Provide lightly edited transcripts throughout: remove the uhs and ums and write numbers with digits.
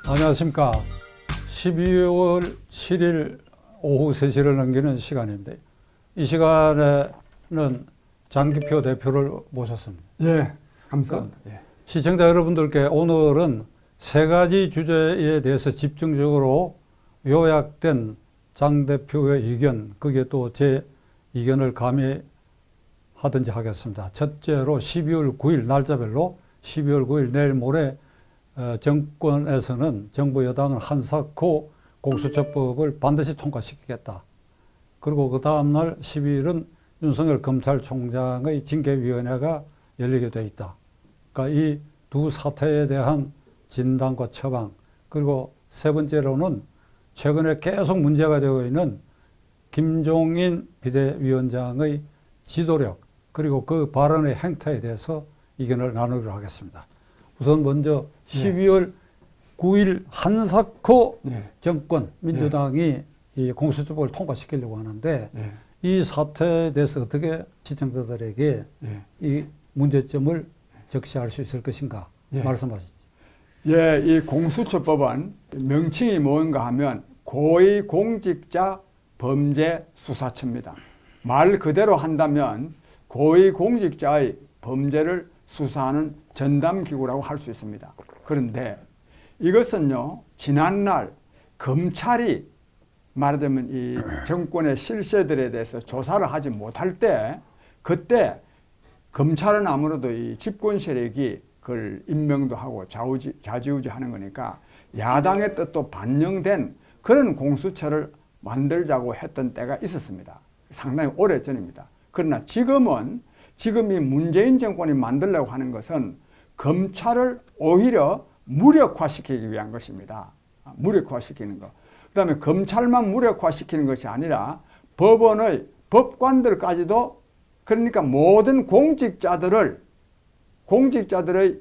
안녕하십니까. 12월 7일 오후 3시를 넘기는 시간인데, 이 시간에는 장기표 대표를 모셨습니다. 예, 감사합니다. 예. 시청자 여러분들께 오늘은 세 가지 주제에 대해서 집중적으로 요약된 장 대표의 의견, 그게 또 제 의견을 가미하든지 하겠습니다. 첫째로 12월 9일 날짜별로 12월 9일 내일 모레 정권에서는 정부 여당은 한사코 공수처법을 반드시 통과시키겠다. 그리고 그 다음날 12일은 윤석열 검찰총장의 징계위원회가 열리게 돼 있다. 그러니까 이 두 사태에 대한 진단과 처방, 그리고 세 번째로는 최근에 계속 문제가 되고 있는 김종인 비대위원장의 지도력, 그리고 그 발언의 행태에 대해서 의견을 나누기로 하겠습니다. 우선 먼저 12월 9일 한사코 정권, 민주당이 이 공수처법을 통과시키려고 하는데, 이 사태에 대해서 어떻게 시청자들에게 이 문제점을 적시할 수 있을 것인가 말씀하시죠. 예, 이 공수처법은 명칭이 뭔가 하면 고위공직자 범죄수사처입니다. 말 그대로 한다면 고위공직자의 범죄를 수사하는 전담기구라고 할 수 있습니다. 그런데 이것은요, 지난날 검찰이 말하자면 이 정권의 실세들에 대해서 조사를 하지 못할 때, 그때 검찰은 아무래도 이 집권 세력이 그걸 임명도 하고 좌지우지하는 거니까 야당의 뜻도 반영된 그런 공수처를 만들자고 했던 때가 있었습니다. 상당히 오래전입니다. 그러나 지금 이 문재인 정권이 만들려고 하는 것은 검찰을 오히려 무력화시키기 위한 것입니다. 무력화시키는 것. 그 다음에 검찰만 무력화시키는 것이 아니라 법원의 법관들까지도, 그러니까 모든 공직자들의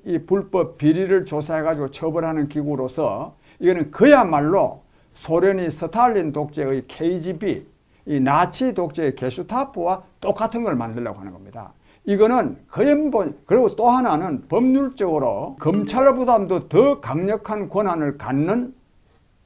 이 불법 비리를 조사해가지고 처벌하는 기구로서, 이거는 그야말로 소련이 스탈린 독재의 KGB, 이 나치 독재의 게슈타포와 똑같은 걸 만들려고 하는 겁니다. 이거는 그리고 또 하나는 법률적으로 검찰보다도 더 강력한 권한을 갖는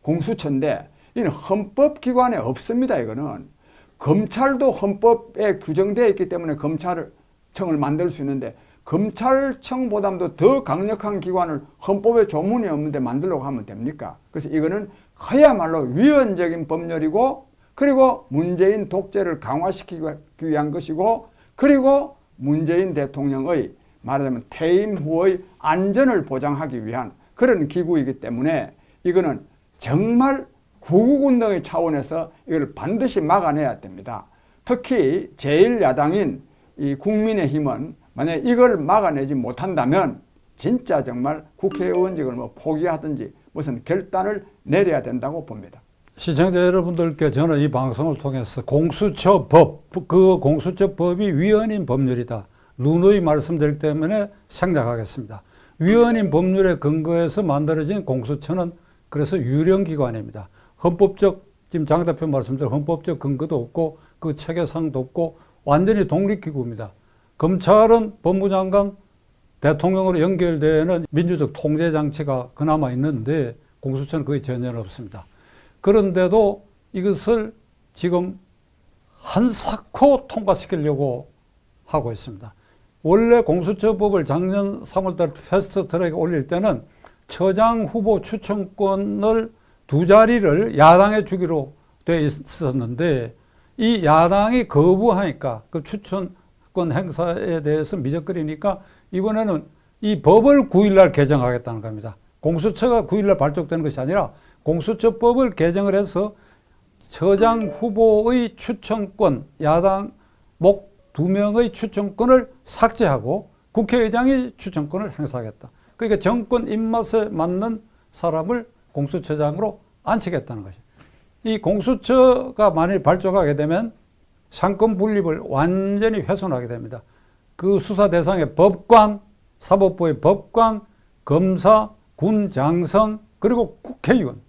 공수처인데, 이는 헌법기관에 없습니다. 이거는 검찰도 헌법에 규정되어 있기 때문에 검찰청을 만들 수 있는데, 검찰청보다도 더 강력한 기관을 헌법에 조문이 없는데 만들려고 하면 됩니까? 그래서 이거는 그야말로 위헌적인 법률이고, 그리고 문재인 독재를 강화시키기 위한 것이고, 그리고 문재인 대통령의 말하자면 퇴임 후의 안전을 보장하기 위한 그런 기구이기 때문에, 이거는 정말 구국운동의 차원에서 이걸 반드시 막아내야 됩니다. 특히 제1야당인 이 국민의힘은 만약에 이걸 막아내지 못한다면 진짜 정말 국회의원직을 포기하든지 무슨 결단을 내려야 된다고 봅니다. 시청자 여러분들께 저는 이 방송을 통해서 공수처법, 그 공수처법이 위헌인 법률이다, 누누이 말씀드리기 때문에 생략하겠습니다. 위헌인 법률에 근거해서 만들어진 공수처는 그래서 유령기관입니다. 헌법적, 지금 장 대표 말씀대로 헌법적 근거도 없고 그 체계상도 없고 완전히 독립기구입니다. 검찰은 법무장관, 대통령으로 연결되는 민주적 통제장치가 그나마 있는데 공수처는 거의 전혀 없습니다. 그런데도 이것을 지금 한사코 통과시키려고 하고 있습니다. 원래 공수처법을 작년 3월달 패스트트랙에 올릴 때는 처장 후보 추천권을 2자리를 야당에 주기로 돼 있었는데, 이 야당이 거부하니까 그 추천권 행사에 대해서 미적거리니까 이번에는 이 법을 9일날 개정하겠다는 겁니다. 공수처가 9일날 발족되는 것이 아니라 공수처법을 개정을 해서 처장 후보의 추천권, 야당 목 2명의 추천권을 삭제하고 국회의장이 추천권을 행사하겠다. 그러니까 정권 입맛에 맞는 사람을 공수처장으로 앉히겠다는 것이죠. 이 공수처가 만일 발족하게 되면 상권 분립을 완전히 훼손하게 됩니다. 그 수사 대상의 법관, 사법부의 법관, 검사, 군 장성, 그리고 국회의원.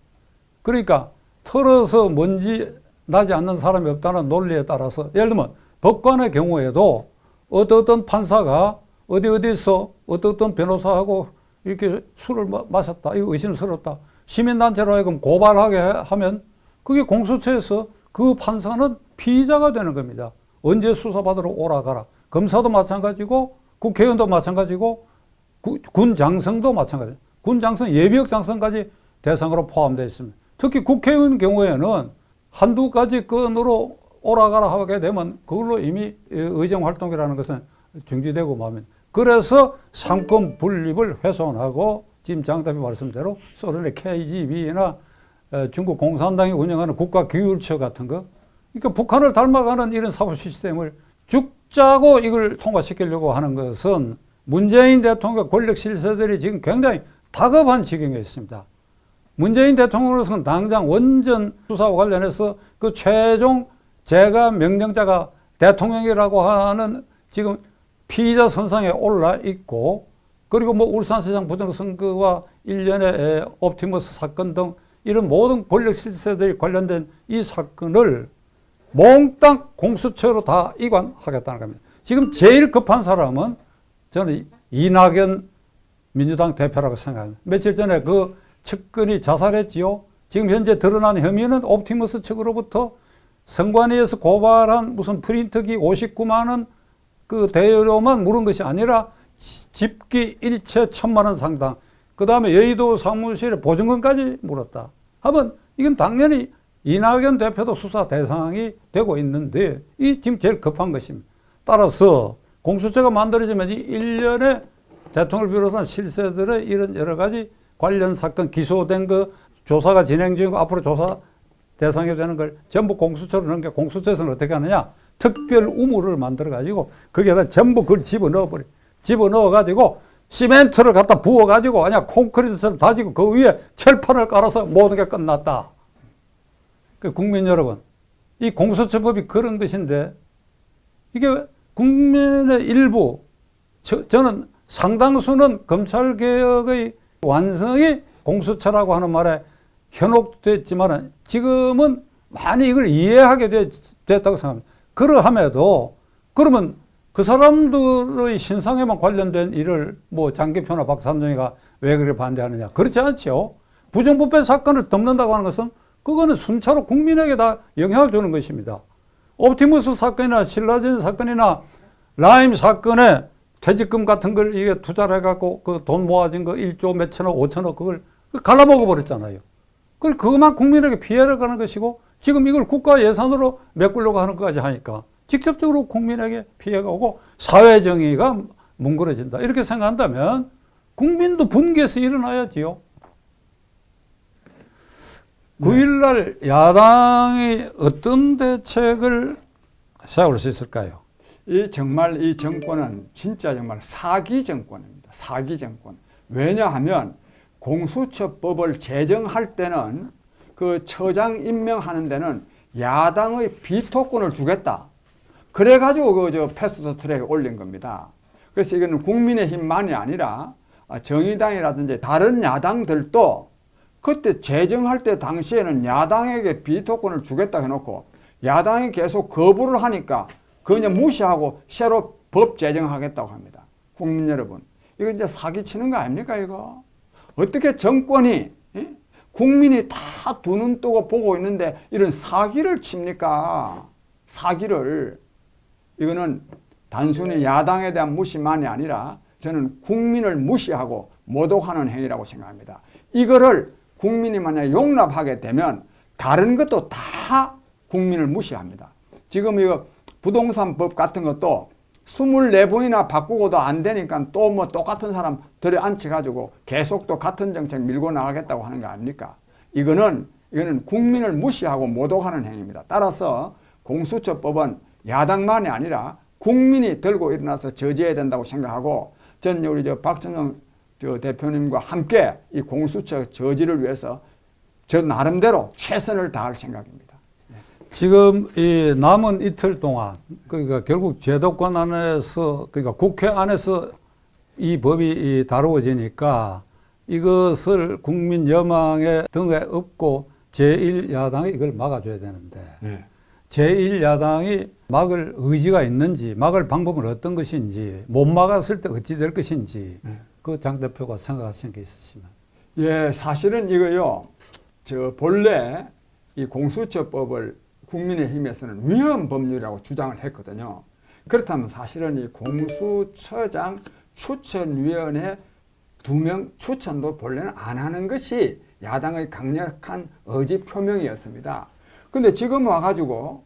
그러니까 털어서 먼지 나지 않는 사람이 없다는 논리에 따라서, 예를 들면 법관의 경우에도 어떤 판사가 어디서 어떤 변호사하고 이렇게 술을 마셨다, 이거 의심스럽다, 시민단체로 하여금 고발하게 하면 그게 공수처에서 그 판사는 피의자가 되는 겁니다. 언제 수사받으러 오라 가라. 검사도 마찬가지고 국회의원도 마찬가지고 군 장성도 마찬가지고 군 장성, 예비역 장성까지 대상으로 포함되어 있습니다. 특히 국회의원 경우에는 한두 가지 건으로 오라가라 하게 되면 그걸로 이미 의정활동이라는 것은 중지되고 맙니다. 그래서 상권 분립을 훼손하고 지금 장 대표 말씀대로 소련의 KGB나 중국 공산당이 운영하는 국가기율처 같은 거, 그러니까 북한을 닮아가는 이런 사법 시스템을 죽자고 이걸 통과시키려고 하는 것은 문재인 대통령 권력 실세들이 지금 굉장히 다급한 지경에 있습니다. 문재인 대통령으로서는 당장 원전 수사와 관련해서 그 최종 재감 명령자가 대통령이라고 하는 지금 피의자 선상에 올라 있고, 그리고 뭐 울산시장 부정선거와 일련의 옵티머스 사건 등 이런 모든 권력 실세들이 관련된 이 사건을 몽땅 공수처로 다 이관하겠다는 겁니다. 지금 제일 급한 사람은 저는 이낙연 민주당 대표라고 생각합니다. 며칠 전에 그 측근이 자살했지요. 지금 현재 드러난 혐의는 옵티머스 측으로부터 선관위에서 고발한 무슨 프린터기 59만 원 그 대여료만 물은 것이 아니라 집기 일체 1,000만 원 상당, 그 다음에 여의도 사무실에 보증금까지 물었다 하면 이건 당연히 이낙연 대표도 수사 대상이 되고 있는데 이 지금 제일 급한 것입니다. 따라서 공수처가 만들어지면 이 일련의 대통령을 비롯한 실세들의 이런 여러 가지 관련 사건 기소된 거 조사가 진행 중이고 앞으로 조사 대상이 되는 걸 전부 공수처로 넘겨. 공수처에서는 어떻게 하느냐, 특별 우물을 만들어 가지고 거기에다 전부 그걸 집어넣어버려. 집어넣어가지고 시멘트를 갖다 부어가지고 그냥 콘크리트처럼 다지고 그 위에 철판을 깔아서 모든 게 끝났다. 그 국민 여러분, 이 공수처법이 그런 것인데 이게 국민의 일부, 저는 상당수는 검찰개혁의 완성이 공수처라고 하는 말에 현혹됐지만 지금은 많이 이걸 이해하게 됐다고 생각합니다. 그러함에도 그러면 그 사람들의 신상에만 관련된 일을 뭐 장기표나 박산정이가 왜 그렇게 반대하느냐? 그렇지 않죠. 부정부패 사건을 덮는다고 하는 것은 그거는 순차로 국민에게 다 영향을 주는 것입니다. 옵티머스 사건이나 신라젠 사건이나 라임 사건에 퇴직금 같은 걸 이게 투자를 해갖고 그 돈 모아진 거 1조 몇천억, 5천억 그걸 갈라먹어 버렸잖아요. 그것만 국민에게 피해를 가는 것이고 지금 이걸 국가 예산으로 메꾸려고 하는 것까지 하니까 직접적으로 국민에게 피해가 오고 사회정의가 뭉그러진다. 이렇게 생각한다면 국민도 분개해서 일어나야지요. 9일날 야당이 어떤 대책을 세울 수 있을까요? 정말 이 정권은 진짜 정말 사기 정권입니다. 사기 정권. 왜냐하면 공수처법을 제정할 때는 그 처장 임명하는 데는 야당의 비토권을 주겠다. 그래가지고 그 패스트 트랙에 올린 겁니다. 그래서 이거는 국민의힘만이 아니라 정의당이라든지 다른 야당들도 그때 제정할 때 당시에는 야당에게 비토권을 주겠다 해놓고 야당이 계속 거부를 하니까 그냥 무시하고 새로 법 제정하겠다고 합니다. 국민 여러분, 이거 이제 사기치는 거 아닙니까 이거? 어떻게 정권이 국민이 다 두 눈 뜨고 보고 있는데 이런 사기를 칩니까? 사기를. 이거는 단순히 야당에 대한 무시만이 아니라 저는 국민을 무시하고 모독하는 행위라고 생각합니다. 이거를 국민이 만약 용납하게 되면 다른 것도 다 국민을 무시합니다. 지금 이거 부동산법 같은 것도 24번이나 바꾸고도 안 되니까 또 뭐 똑같은 사람 들여앉혀가지고 계속 또 같은 정책 밀고 나가겠다고 하는 거 아닙니까? 이거는 국민을 무시하고 모독하는 행위입니다. 따라서 공수처법은 야당만이 아니라 국민이 들고 일어나서 저지해야 된다고 생각하고 전 우리 박정영 대표님과 함께 이 공수처 저지를 위해서 저 나름대로 최선을 다할 생각입니다. 지금 이 남은 이틀 동안 그러니까 결국 제도권 안에서 그러니까 국회 안에서 이 법이 다루어지니까 이것을 국민 여망의 등에 업고 제1야당이 이걸 막아줘야 되는데 제1야당이 막을 의지가 있는지 막을 방법은 어떤 것인지 못 막았을 때 어찌 될 것인지 그 장 대표가 생각하시는 게 있으시면. 예, 사실은 이거요. 본래 이 공수처법을 국민의힘에서는 위헌 법률이라고 주장을 했거든요. 그렇다면 사실은 이 공수처장 추천위원회 2명 추천도 본래는 안 하는 것이 야당의 강력한 의지 표명이었습니다. 근데 지금 와가지고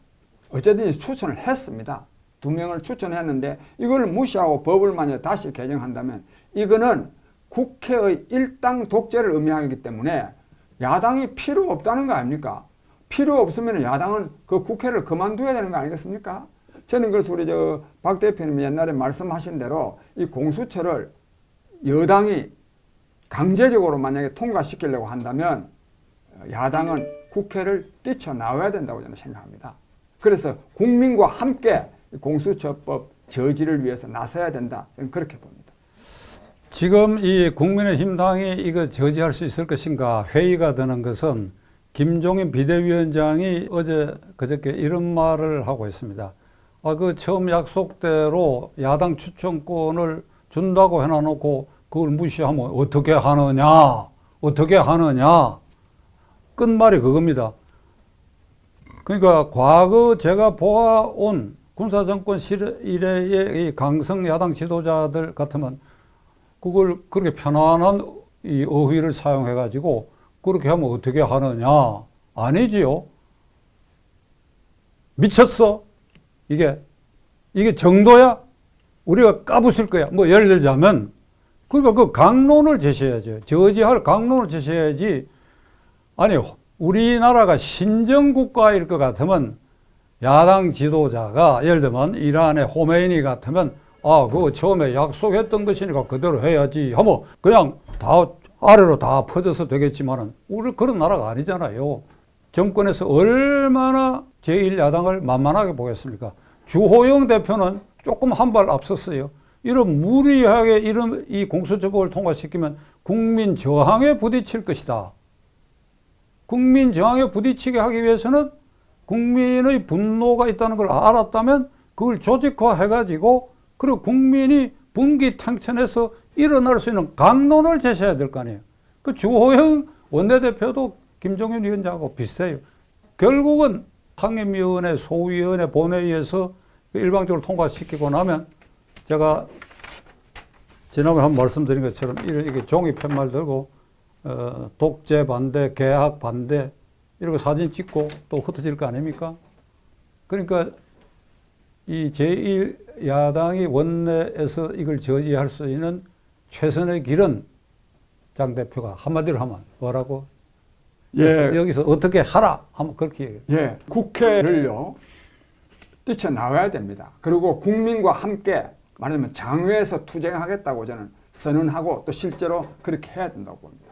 어쨌든 추천을 했습니다. 2명을 추천했는데 이걸 무시하고 법을 만약 다시 개정한다면 이거는 국회의 일당 독재를 의미하기 때문에 야당이 필요 없다는 거 아닙니까? 필요 없으면 야당은 그 국회를 그만둬야 되는 거 아니겠습니까? 저는 그래서 우리 박 대표님이 옛날에 말씀하신 대로 이 공수처를 여당이 강제적으로 만약에 통과시키려고 한다면 야당은 국회를 뛰쳐나와야 된다고 저는 생각합니다. 그래서 국민과 함께 공수처법 저지를 위해서 나서야 된다. 저는 그렇게 봅니다. 지금 이 국민의힘당이 이거 저지할 수 있을 것인가 회의가 드는 것은 김종인 비대위원장이 어제 그저께 이런 말을 하고 있습니다. 그 처음 약속대로 야당 추천권을 준다고 해놔놓고 그걸 무시하면 어떻게 하느냐? 어떻게 하느냐? 끝말이 그겁니다. 그러니까 과거 제가 보아온 군사정권 이래의 이 강성 야당 지도자들 같으면 그걸 그렇게 편안한 이 어휘를 사용해가지고 그렇게 하면 어떻게 하느냐? 아니지요. 미쳤어? 이게 정도야? 우리가 까부술 거야. 뭐 예를 들자면 그러니까 그 강론을 제시해야죠. 저지할 강론을 제시해야지. 아니 우리나라가 신정국가일 것 같으면 야당 지도자가 예를 들면 이란의 호메이니 같으면 그거 처음에 약속했던 것이니까 그대로 해야지 하면 그냥 다 아래로 다 퍼져서 되겠지만은 우리 그런 나라가 아니잖아요. 정권에서 얼마나 제1야당을 만만하게 보겠습니까? 주호영 대표는 조금 한 발 앞섰어요. 이런 무리하게 이 공수처법을 통과시키면 국민 저항에 부딪힐 것이다. 국민 저항에 부딪히게 하기 위해서는 국민의 분노가 있다는 걸 알았다면 그걸 조직화해가지고 그리고 국민이 분기탱천해서 일어날 수 있는 강론을 제시해야 될 거 아니에요. 그 주호영 원내대표도 김종인 위원장하고 비슷해요. 결국은 상임위원회, 소위원회, 본회의에서 일방적으로 통과시키고 나면 제가 지난번에 한 말씀드린 것처럼 이렇게 종이 팻말 들고 독재 반대, 개학 반대 이렇게 사진 찍고 또 흩어질 거 아닙니까? 그러니까 이 제1야당이 원내에서 이걸 저지할 수 있는 최선의 길은 장 대표가 한마디로 하면 뭐라고? 예. 여기서 어떻게 하라 하면 그렇게 얘기해요. 예. 국회를요 뛰쳐나와야 됩니다. 그리고 국민과 함께 말하자면 장외에서 투쟁하겠다고 저는 선언하고 또 실제로 그렇게 해야 된다고 봅니다.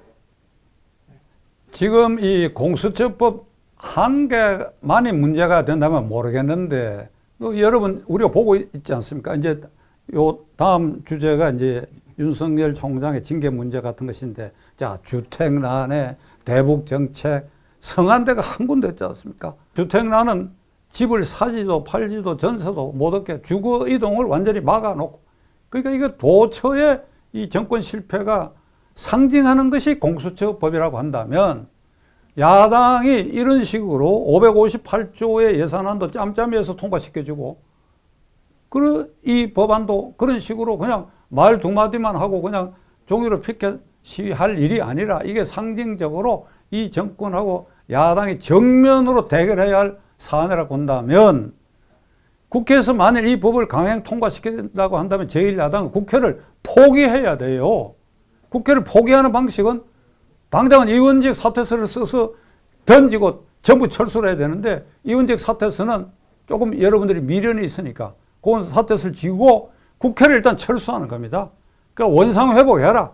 지금 이 공수처법 한 개만이 문제가 된다면 모르겠는데 여러분 우리가 보고 있지 않습니까? 이제 요 다음 주제가 이제 윤석열 총장의 징계 문제 같은 것인데 자 주택난에 대북 정책 성안대가 한 군데 있지 않습니까? 주택난은 집을 사지도 팔지도 전세도 못 얻게 주거 이동을 완전히 막아놓고 그러니까 이거 도처의 이 정권 실패가 상징하는 것이 공수처법이라고 한다면 야당이 이런 식으로 558조의 예산안도 짬짬이해서 통과시켜주고 이 법안도 그런 식으로 그냥 말 두 마디만 하고 그냥 종이로 피켓 시위할 일이 아니라 이게 상징적으로 이 정권하고 야당이 정면으로 대결해야 할 사안이라고 본다면 국회에서 만일 이 법을 강행 통과시킨다고 한다면 제1야당은 국회를 포기해야 돼요. 국회를 포기하는 방식은 당장은 의원직 사퇴서를 써서 던지고 전부 철수를 해야 되는데 의원직 사퇴서는 조금 여러분들이 미련이 있으니까 그건 사퇴서를 지고 국회를 일단 철수하는 겁니다. 그러니까 원상회복해라.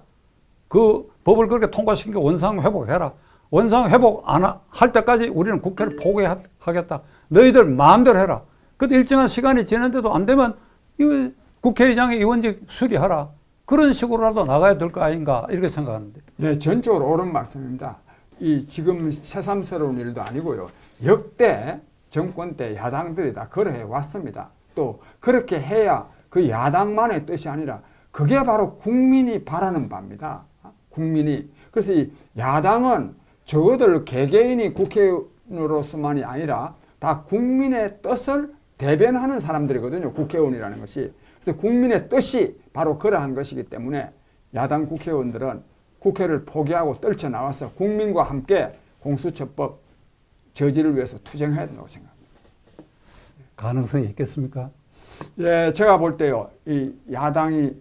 그 법을 그렇게 통과시키니까 원상회복해라. 원상회복 안 할 때까지 우리는 국회를 포기하겠다. 너희들 마음대로 해라. 그 일정한 시간이 지났는데도 안 되면 이 국회의장의 의원직 수리하라. 그런 식으로라도 나가야 될 거 아닌가 이렇게 생각하는데. 네, 전적으로 옳은 말씀입니다. 이 지금 새삼스러운 일도 아니고요. 역대 정권 때 야당들이 다 그래 왔습니다. 또 그렇게 해야 그 야당만의 뜻이 아니라 그게 바로 국민이 바라는 바입니다. 국민이. 그래서 이 야당은 저거들 개개인이 국회의원으로서만이 아니라 다 국민의 뜻을 대변하는 사람들이거든요. 국회의원이라는 것이. 그래서 국민의 뜻이 바로 그러한 것이기 때문에 야당 국회의원들은 국회를 포기하고 떨쳐나와서 국민과 함께 공수처법 저지를 위해서 투쟁해야 된다고 생각합니다. 가능성이 있겠습니까? 예, 제가 볼 때요, 이 야당이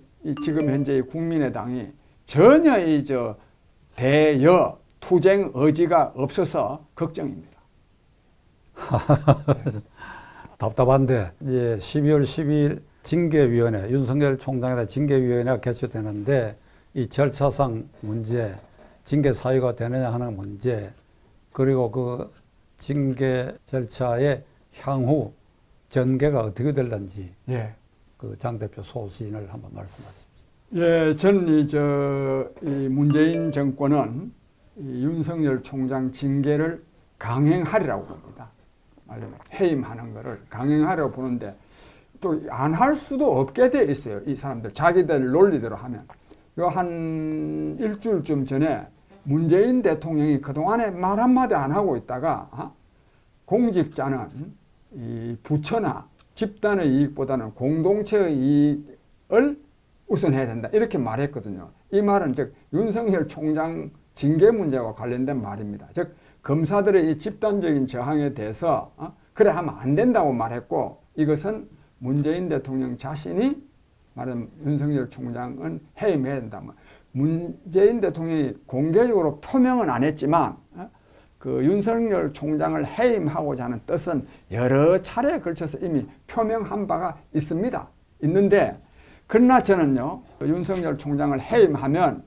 지금 현재 국민의당이 전혀 대여 투쟁 의지가 없어서 걱정입니다. 답답한데 이제 12월 12일 징계위원회, 윤석열 총장의 징계위원회가 개최되는데 이 절차상 문제, 징계 사유가 되느냐 하는 문제, 그리고 그 징계 절차의 향후 전개가 어떻게 될는지 예. 그 장 대표 소신을 한번 말씀하십시오. 예, 저는 이 문재인 정권은 이 윤석열 총장 징계를 강행하리라고 봅니다. 말하자면 해임하는 것을 강행하려고 보는데 또 안 할 수도 없게 돼 있어요. 이 사람들 자기들 논리대로 하면. 요 한 일주일쯤 전에 문재인 대통령이 그동안에 말 한마디 안 하고 있다가 공직자는 이 부처나 집단의 이익보다는 공동체의 이익을 우선해야 된다. 이렇게 말했거든요. 이 말은 즉 윤석열 총장 징계 문제와 관련된 말입니다. 즉 검사들의 이 집단적인 저항에 대해서 그래 하면 안 된다고 말했고, 이것은 문재인 대통령 자신이 말하면 윤석열 총장은 해임해야 된다. 문재인 대통령이 공개적으로 표명은 안 했지만 그 윤석열 총장을 해임하고자 하는 뜻은 여러 차례에 걸쳐서 이미 표명한 바가 있습니다. 있는데 그러나 저는요, 윤석열 총장을 해임하면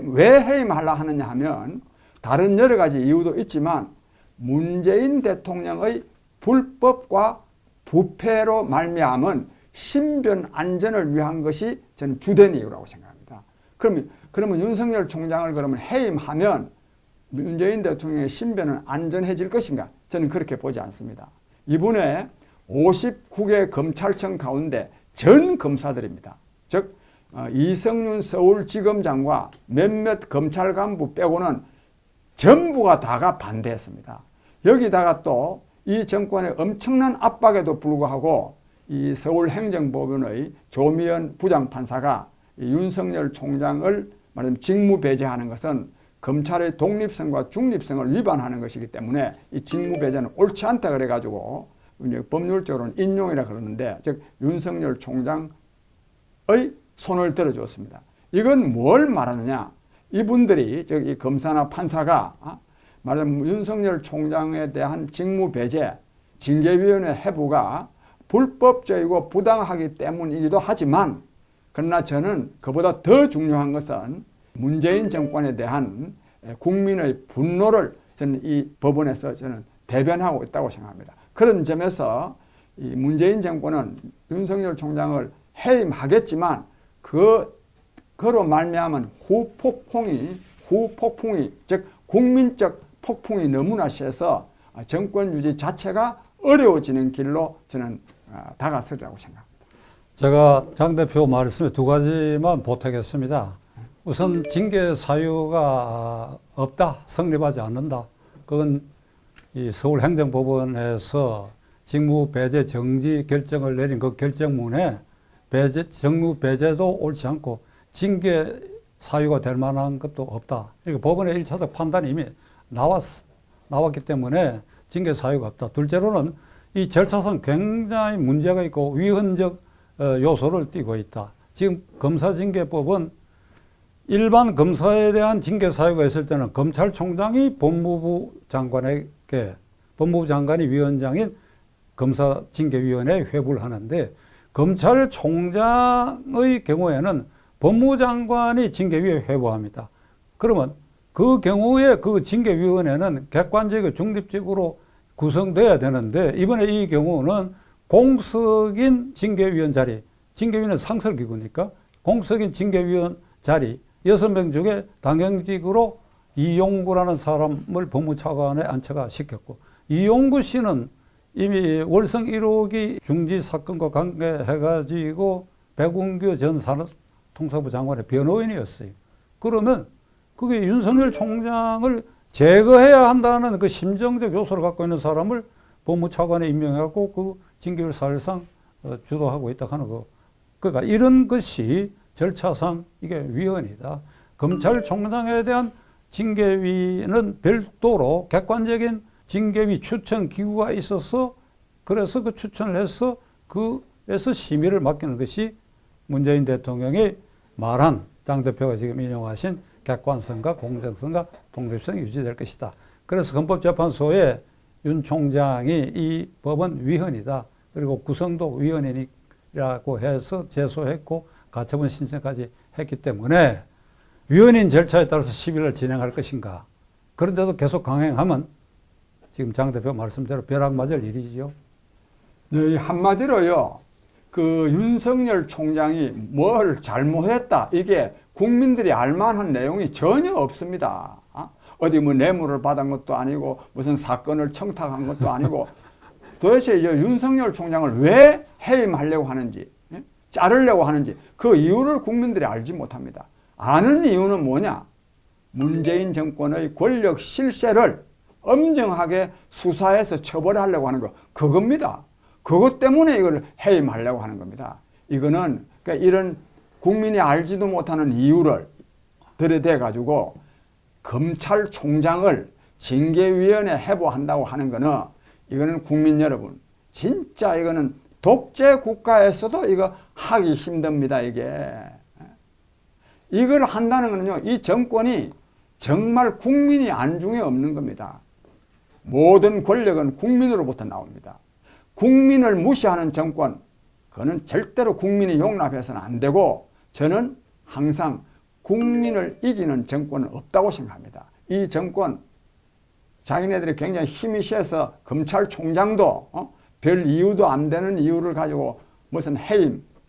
왜 해임하려 하느냐 하면 다른 여러 가지 이유도 있지만 문재인 대통령의 불법과 부패로 말미암은 신변 안전을 위한 것이 저는 주된 이유라고 생각합니다. 그러면 윤석열 총장을 그러면 해임하면 문재인 대통령의 신변은 안전해질 것인가? 저는 그렇게 보지 않습니다. 이번에 59개 검찰청 가운데 전 검사들입니다. 즉 이성윤 서울지검장과 몇몇 검찰 간부 빼고는 전부가 다가 반대했습니다. 여기다가 또 이 정권의 엄청난 압박에도 불구하고 이 서울행정법원의 조미연 부장판사가 이 윤석열 총장을 말하자면 직무배제하는 것은 검찰의 독립성과 중립성을 위반하는 것이기 때문에 이 직무배제는 옳지 않다 그래가지고 법률적으로는 인용이라 그러는데, 즉 윤석열 총장의 손을 들어주었습니다. 이건 뭘 말하느냐? 이분들이 즉 이 검사나 판사가 말하자면 윤석열 총장에 대한 직무배제, 징계위원회 해부가 불법적이고 부당하기 때문이기도 하지만, 그러나 저는 그보다 더 중요한 것은 문재인 정권에 대한 국민의 분노를 저는 이 법원에서 저는 대변하고 있다고 생각합니다. 그런 점에서 이 문재인 정권은 윤석열 총장을 해임하겠지만 그로 말미암은 후폭풍이 즉 국민적 폭풍이 너무나 세서 정권 유지 자체가 어려워지는 길로 저는 다가서리라고 생각합니다. 제가 장 대표 말씀에 두 가지만 보태겠습니다. 우선 징계 사유가 없다, 성립하지 않는다. 그건 이 서울행정법원에서 직무배제 정지 결정을 내린 그 결정문에 직무배제도 옳지 않고 징계 사유가 될 만한 것도 없다. 이거 법원의 1차적 판단이 이미 나왔기 때문에 징계 사유가 없다. 둘째로는 이 절차상 굉장히 문제가 있고 위헌적 요소를 띠고 있다. 지금 검사징계법은 일반 검사에 대한 징계 사유가 있을 때는 검찰총장이 법무부 장관이 위원장인 검사징계위원회에 회부를 하는데, 검찰총장의 경우에는 법무장관이 징계위에 회부합니다. 그러면 그 경우에 그 징계위원회는 객관적이고 중립적으로 구성돼야 되는데, 이번에 이 경우는 공석인 징계위원 자리, 징계위원은 상설기구니까 공석인 징계위원 자리 6명 중에 당연직으로 이용구라는 사람을 법무차관에 안착가 시켰고, 이용구 씨는 이미 월성 1호기 중지 사건과 관계해가지고 백운규 전 산업통상부 장관의 변호인이었어요. 그러면 그게 윤석열 총장을 제거해야 한다는 그 심정적 요소를 갖고 있는 사람을 법무차관에 임명하고 그 징계를 사실상 주도하고 있다 하는 거. 그러니까 이런 것이 절차상 이게 위헌이다. 검찰총장에 대한 징계위는 별도로 객관적인 징계위 추천 기구가 있어서 그래서 그 추천을 해서 그에서 심의를 맡기는 것이 문재인 대통령이 말한 장 대표가 지금 인용하신 객관성과 공정성과 독립성이 유지될 것이다. 그래서 헌법재판소에 윤 총장이 이 법은 위헌이다. 그리고 구성도 위헌이라고 해서 제소했고 가처분 신청까지 했기 때문에 위헌인 절차에 따라서 시비를 진행할 것인가. 그런데도 계속 강행하면 지금 장 대표 말씀대로 벼락 맞을 일이지요. 네, 한마디로요. 그 윤석열 총장이 뭘 잘못했다. 이게 국민들이 알만한 내용이 전혀 없습니다. 어디 뭐 뇌물을 받은 것도 아니고 무슨 사건을 청탁한 것도 아니고 도대체 이제 윤석열 총장을 왜 해임하려고 하는지, 자르려고 하는지 그 이유를 국민들이 알지 못합니다. 아는 이유는 뭐냐? 문재인 정권의 권력 실세를 엄정하게 수사해서 처벌하려고 하는 거 그겁니다. 그것 때문에 이걸 해임하려고 하는 겁니다. 이거는 그러니까 이런 국민이 알지도 못하는 이유를 들여대 가지고 검찰총장을 징계위원회 해부한다고 하는 거는 이거는 국민 여러분 진짜 이거는 독재 국가에서도 이거 하기 힘듭니다. 이걸 한다는 거는요, 이 정권이 정말 국민이 안중에 없는 겁니다. 모든 권력은 국민으로부터 나옵니다. 국민을 무시하는 정권, 그거는 절대로 국민이 용납해서는 안 되고 저는 항상 국민을 이기는 정권은 없다고 생각합니다. 이 정권, 자기네들이 굉장히 힘이 세서 검찰총장도 별 이유도 안 되는 이유를 가지고 무슨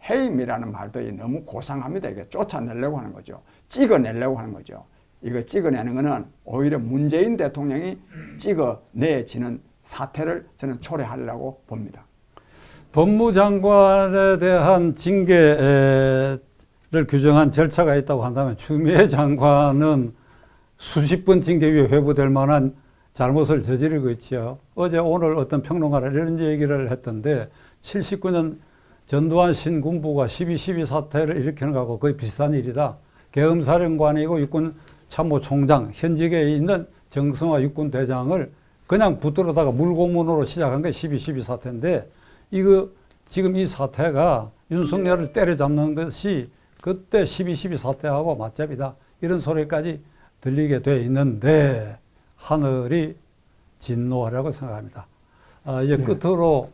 해임이라는 말도 너무 고상합니다. 이게 쫓아내려고 하는 거죠. 찍어내려고 하는 거죠. 이거 찍어내는 거는 오히려 문재인 대통령이 찍어내지는 사태를 저는 초래하려고 봅니다. 법무장관에 대한 징계를 규정한 절차가 있다고 한다면 추미애 장관은 수십 번 징계위에 회부될 만한 잘못을 저지르고 있죠. 어제 오늘 어떤 평론가가 이런 얘기를 했던데 79년 전두환 신군부가 12.12 사태를 일으키는 것하고 거의 비슷한 일이다. 계엄사령관이고 육군참모총장, 현직에 있는 정성화 육군대장을 그냥 붙들어다가 물고문으로 시작한 게 12.12 사태인데 이거 지금 이 사태가 윤석열을 때려잡는 것이 그때 12.12 사태하고 맞잡이다. 이런 소리까지 들리게 돼 있는데 하늘이 진노하라고 생각합니다. 이제 끝으로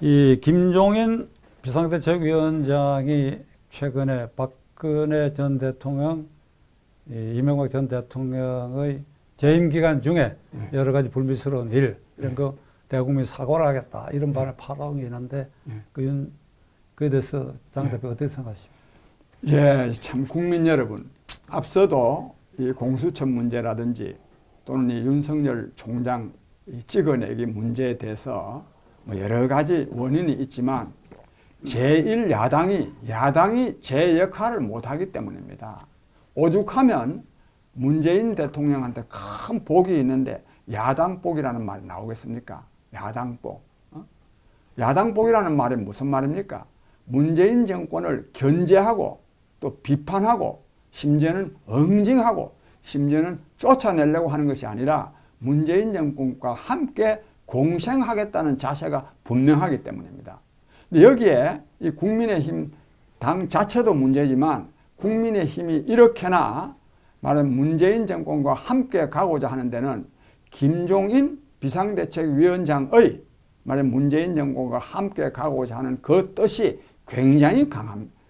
이 김종인 비상대책위원장이 최근에 박근혜 전 대통령, 이명박 전 대통령의 재임 기간 중에 여러 가지 불미스러운 일 이런 거 대국민 사과를 하겠다 이런 발을 파동이 있는데 그에 대해서 장 대표 어떻게 생각하십니까? 예, 참 국민 여러분 앞서도 이 공수처 문제라든지 또는 이 윤석열 총장 찍어내기 문제에 대해서 뭐 여러 가지 원인이 있지만 야당이 제 역할을 못하기 때문입니다. 오죽하면 문재인 대통령한테 큰 복이 있는데 야당복이라는 말이 나오겠습니까? 야당복. 야당복이라는 말이 무슨 말입니까? 문재인 정권을 견제하고 또 비판하고 심지어는 응징하고 심지어는 쫓아내려고 하는 것이 아니라 문재인 정권과 함께 공생하겠다는 자세가 분명하기 때문입니다. 근데 여기에 이 국민의힘 당 자체도 문제지만 국민의힘이 이렇게나 말하면 문재인 정권과 함께 가고자 하는 데는 김종인 비상대책위원장의 말하면 문재인 정권과 함께 가고자 하는 그 뜻이 굉장히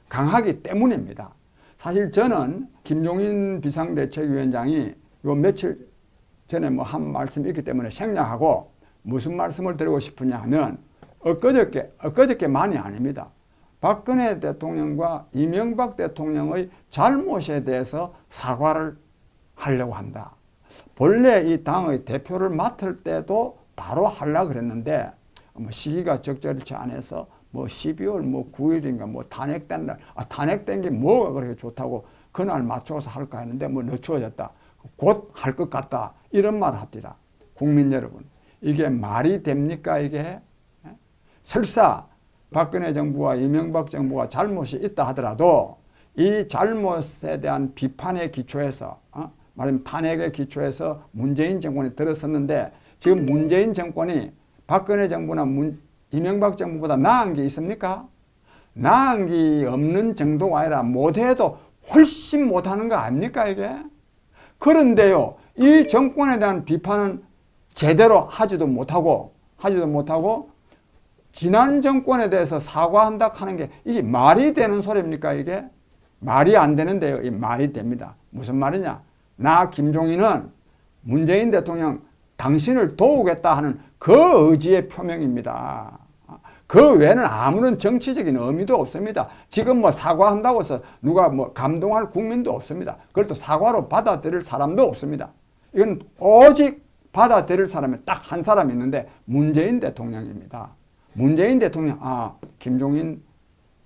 강하기 때문입니다. 사실 저는 김종인 비상대책위원장이 요 며칠 전에 뭐 한 말씀이 있기 때문에 생략하고 무슨 말씀을 드리고 싶으냐 하면 엊그저께만이 아닙니다. 박근혜 대통령과 이명박 대통령의 잘못에 대해서 사과를 하려고 한다. 본래 이 당의 대표를 맡을 때도 바로 하려고 그랬는데 뭐 시기가 적절치 않아서 뭐 12월 뭐 9일인가 뭐 탄핵된 날, 탄핵된 게 뭐가 그렇게 좋다고 그날 맞춰서 할까 했는데 뭐 늦추어졌다. 곧 할 것 같다. 이런 말을 합니다. 국민 여러분, 이게 말이 됩니까 이게? 설사 박근혜 정부와 이명박 정부가 잘못이 있다 하더라도 이 잘못에 대한 비판의 기초에서 말하면 탄핵의 기초에서 문재인 정권이 들어섰는데 지금 문재인 정권이 박근혜 정부나 이명박 정부보다 나은 게 있습니까? 나은 게 없는 정도가 아니라 못해도 훨씬 못하는 거 아닙니까 이게? 그런데요, 이 정권에 대한 비판은 제대로 하지도 못하고 지난 정권에 대해서 사과한다 하는 게 이게 말이 되는 소리입니까 이게? 말이 안 되는데요. 이 말이 됩니다. 무슨 말이냐? 나 김종인은 문재인 대통령 당신을 도우겠다 하는 그 의지의 표명입니다. 그 외에는 아무런 정치적인 의미도 없습니다. 지금 뭐 사과한다고 해서 누가 뭐 감동할 국민도 없습니다. 그걸 또 사과로 받아들일 사람도 없습니다. 이건 오직 받아들일 사람이 딱 한 사람이 있는데 문재인 대통령입니다. 문재인 대통령, 김종인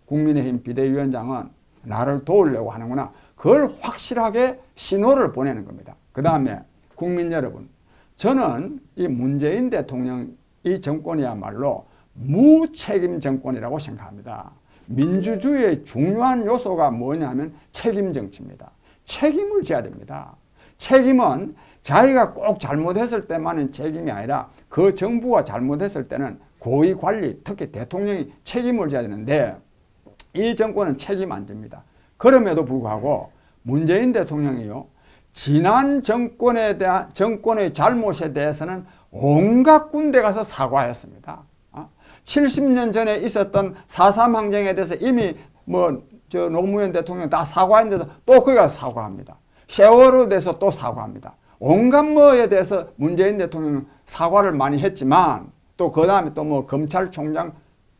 국민의힘 비대위원장은 나를 도우려고 하는구나. 그걸 확실하게 신호를 보내는 겁니다. 그 다음에 국민 여러분, 저는 이 문재인 대통령 이 정권이야말로 무책임 정권이라고 생각합니다. 민주주의의 중요한 요소가 뭐냐면 책임 정치입니다. 책임을 져야 됩니다. 책임은 자기가 꼭 잘못했을 때만은 책임이 아니라 그 정부가 잘못했을 때는 고위 관리, 특히 대통령이 책임을 져야 되는데 이 정권은 책임 안 집니다. 그럼에도 불구하고 문재인 대통령이요, 지난 정권에 대한 정권의 잘못에 대해서는 온갖 군데 가서 사과했습니다. 70년 전에 있었던 4.3 항쟁에 대해서 이미 노무현 대통령 다 사과했는데도 또 거기 가서 사과합니다. 세월호에 대해서 또 사과합니다. 온갖 뭐에 대해서 문재인 대통령은 사과를 많이 했지만 또 그 다음에 또 뭐 검찰총장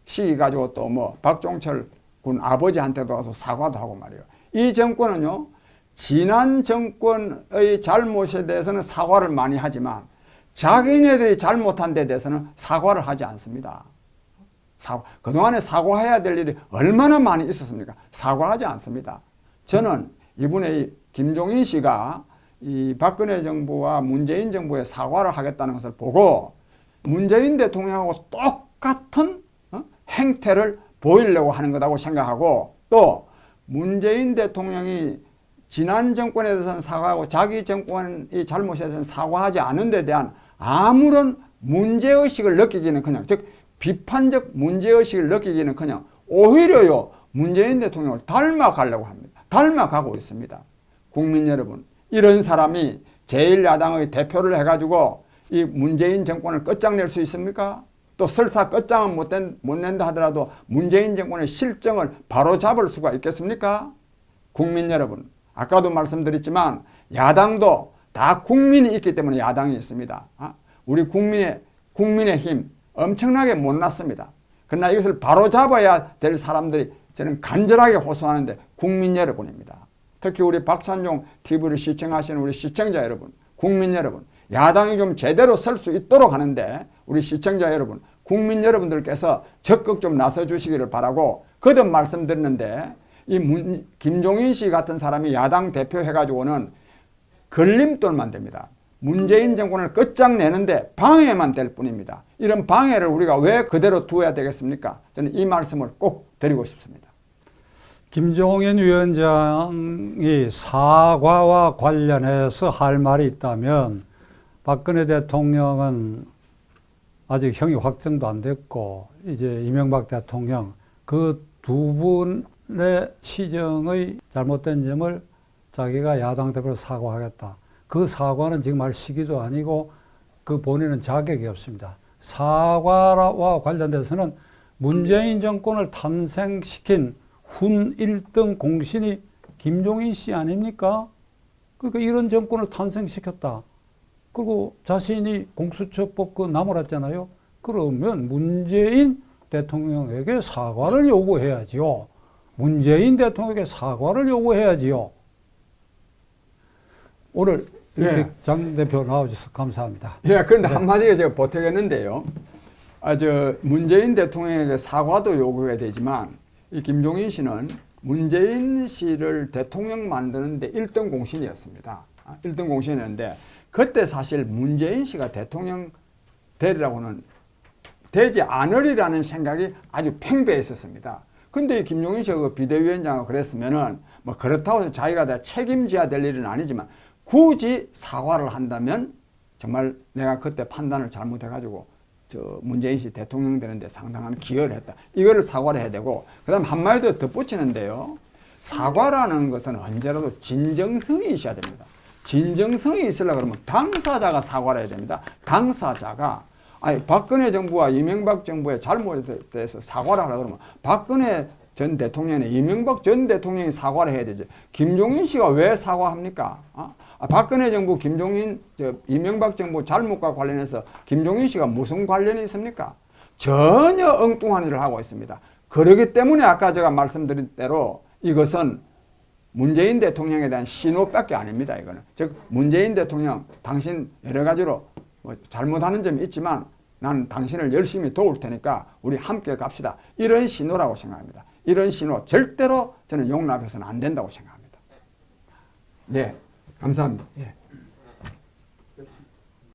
시기 가지고 또 뭐 박종철 군 아버지한테도 가서 사과도 하고 말이에요. 이 정권은요, 지난 정권의 잘못에 대해서는 사과를 많이 하지만 자기네들이 잘못한 데 대해서는 사과를 하지 않습니다. 그동안에 사과해야 될 일이 얼마나 많이 있었습니까? 사과하지 않습니다. 저는 이번에 김종인 씨가 이 박근혜 정부와 문재인 정부에 사과를 하겠다는 것을 보고 문재인 대통령하고 똑같은 행태를 보이려고 하는 거라고 생각하고, 또 문재인 대통령이 지난 정권에 대해서는 사과하고 자기 정권이 잘못에 대해서는 사과하지 않은 데 대한 아무런 문제의식을 느끼기는커녕, 즉 비판적 문제의식을 느끼기는커녕 오히려요 문재인 대통령을 닮아가려고 합니다. 닮아가고 있습니다. 국민 여러분, 이런 사람이 제1야당의 대표를 해가지고 이 문재인 정권을 끝장낼 수 있습니까? 또 설사 끝장은 못 낸다 하더라도 문재인 정권의 실정을 바로잡을 수가 있겠습니까? 국민 여러분, 아까도 말씀드렸지만 야당도 다 국민이 있기 때문에 야당이 있습니다. 우리 국민의힘 엄청나게 못났습니다. 그러나 이것을 바로잡아야 될 사람들이 저는 간절하게 호소하는데 국민 여러분입니다. 특히 우리 박찬종 TV를 시청하시는 우리 시청자 여러분, 국민 여러분, 야당이 좀 제대로 설 수 있도록 하는데 우리 시청자 여러분, 국민 여러분들께서 적극 좀 나서 주시기를 바라고 거듭 말씀드렸는데, 이 김종인 씨 같은 사람이 야당 대표 해가지고는 걸림돌만 됩니다. 문재인 정권을 끝장내는데 방해만 될 뿐입니다. 이런 방해를 우리가 왜 그대로 두어야 되겠습니까? 저는 이 말씀을 꼭 드리고 싶습니다. 김종인 위원장이 사과와 관련해서 할 말이 있다면 박근혜 대통령은 아직 형이 확정도 안 됐고 이제 이명박 대통령 그 두 분의 시정의 잘못된 점을 자기가 야당 대표로 사과하겠다. 그 사과는 지금 할 시기도 아니고 그 본인은 자격이 없습니다. 사과와 관련돼서는 문재인 정권을 탄생시킨 훈 1등 공신이 김종인 씨 아닙니까? 그러니까 이런 정권을 탄생시켰다. 그리고 자신이 공수처법 그 나무랐잖아요. 그러면 문재인 대통령에게 사과를 요구해야지요. 문재인 대통령에게 사과를 요구해야지요. 오늘 이렇게 장 대표 나와주셔서 감사합니다. 그런데 한마디에 제가 보태겠는데요. 문재인 대통령에게 사과도 요구해야 되지만 이 김종인 씨는 문재인 씨를 대통령 만드는데 1등 공신이었습니다. 1등 공신이었는데 그때 사실 문재인 씨가 대통령 되리라고는 되지 않으리라는 생각이 아주 팽배했었습니다. 근데 김종인 씨가 그 비대위원장을 그랬으면은 뭐 그렇다고 해서 자기가 다 책임져야 될 일은 아니지만 굳이 사과를 한다면 정말 내가 그때 판단을 잘못해가지고 저 문재인 씨 대통령 되는데 상당한 기여를 했다. 이거를 사과를 해야 되고 그다음 한마디 더 덧붙이는데요. 사과라는 것은 언제라도 진정성이 있어야 됩니다. 진정성이 있으려고 그러면 당사자가 사과를 해야 됩니다. 당사자가 아니 박근혜 정부와 이명박 정부의 잘못에 대해서 사과를 하려고 그러면 박근혜 전 대통령이나 이명박 전 대통령이 사과를 해야 되지. 김종인 씨가 왜 사과합니까? 박근혜 정부, 이명박 정부 잘못과 관련해서 김종인 씨가 무슨 관련이 있습니까? 전혀 엉뚱한 일을 하고 있습니다. 그렇기 때문에 아까 제가 말씀드린 대로 이것은 문재인 대통령에 대한 신호밖에 아닙니다. 이거는 즉 문재인 대통령 당신 여러 가지로 뭐 잘못하는 점이 있지만 나는 당신을 열심히 도울 테니까 우리 함께 갑시다. 이런 신호라고 생각합니다. 이런 신호 절대로 저는 용납해서는 안 된다고 생각합니다. 네, 감사합니다. 예.